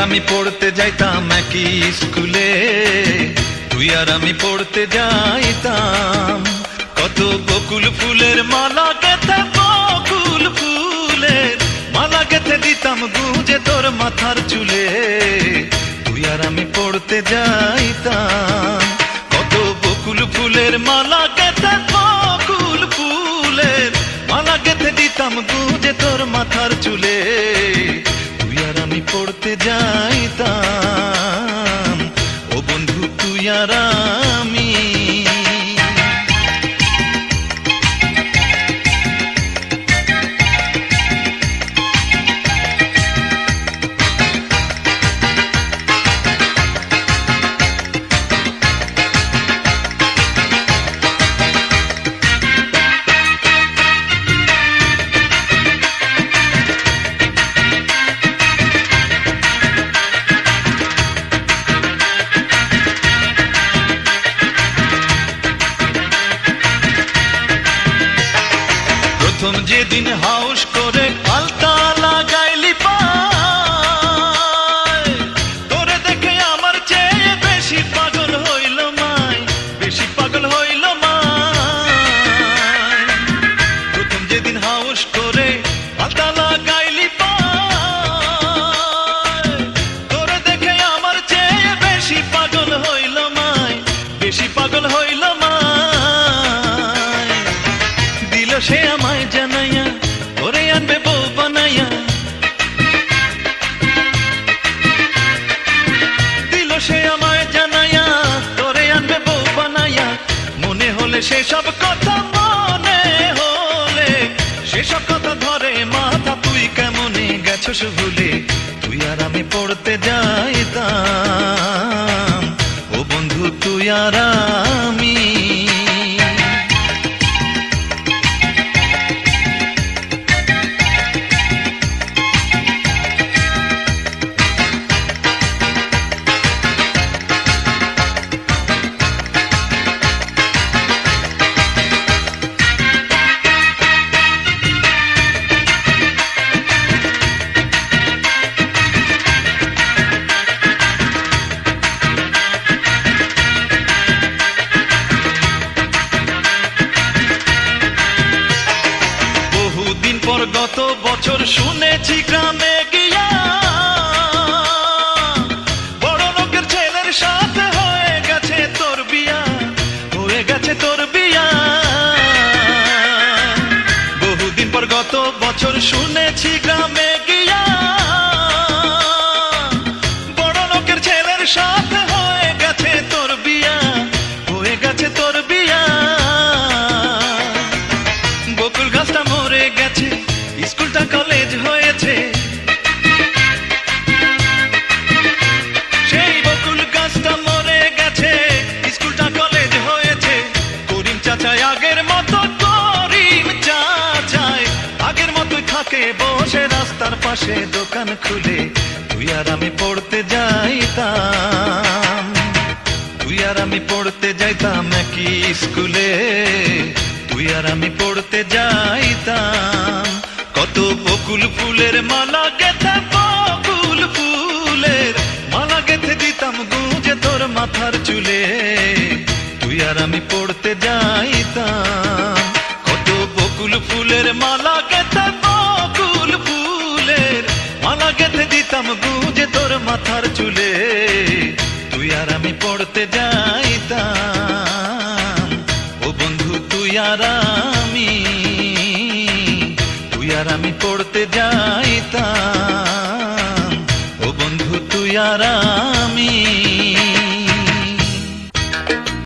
আমি পড়তে যাইতাম একই স্কুলে, তুই আর আমি পড়তে যাইতাম। কত বকুল ফুলের মালা গেথে, বকুল ফুলের মালা গেথে দিতাম গুঁজে তোর মাথার চুলে, তুই আর আমি পড়তে যাইতাম। কত বকুল ফুলের মালা গেথে, বকুল ফুলের মালা গেথে দিতাম গুঁজে তোর মাথার চুলে, তুই আর আমি পড়তে যাইতাম। ও বন্ধু তুই আর আমি। প্রথম যেদিন হাউস করে পাল্টা লাগাইলি পায়, তোরে দেখে আমার চেয়ে বেশি পাগল হইল মাই, বেশি পাগল হইল মাই। প্রথম যেদিন হাউস করে পাল্টা লাগাইলি পায়, তোরে দেখে আমার চেয়ে বেশি পাগল হইল মাই, বেশি পাগল হইল মাই। দিল সে আমায় জানাইয়া ওরে আনবে বউ বানাইয়া, দিল সে আমায় জানাইয়া তোরে আনবে বউ বানাইয়া। মনে হলে সেসব কথা, মনে হলে সেসব কথা ধরে মাথা, তুই কেমনে গেছস ভুলে, তুই আর আমি পড়তে যাইতাম। ও বন্ধু তুই আর আমি। গত বছর শুনেছি গ্রামে গিয়া, বড় লোকের ছেলের সাথে হয়ে গেছে তোর বিয়া, হয়ে গেছে তোর বিয়া। বহুদিন পর গত বছর শুনেছি গ্রামে গিয়া, বড় লোকের ছেলের সাথে হয়ে গেছে তোর বিয়া, হয়ে গেছে তোর বিয়া। বকুল গাছটা মরে গেছে, স্কুলটা কলেজ হয়েছে, সেই বকুল গাছটা মরে গেছে, স্কুলটা কলেজ হয়েছে। করিম চাচাই আগের মতো, করিম চাচাই আগের মতোই থাকে বসে রাস্তার পাশে দোকান খুলে, তুই আর আমি পড়তে যাইতাম। তুই আর আমি পড়তে যাইতাম একই স্কুলে, তুই আর আমি পড়তে যাইতাম। কত বকুল ফুলের মালা গেথে, বকুল ফুলের মালা গেথে দিতাম গুঁজে তোর মাথার চুলে, তুই আর আমি পড়তে যাইতাম। কত বকুল ফুলের মালা গেথে, বকুল ফুলের মালা গেথে দিতাম গুঁজে তোর মাথার চুলে, তুই আর আমি পড়তে যাইতাম। ও বন্ধু তুই আর আমি, তুই আর আমি পড়তে যাইতাম। ও বন্ধু তুই আর আমি।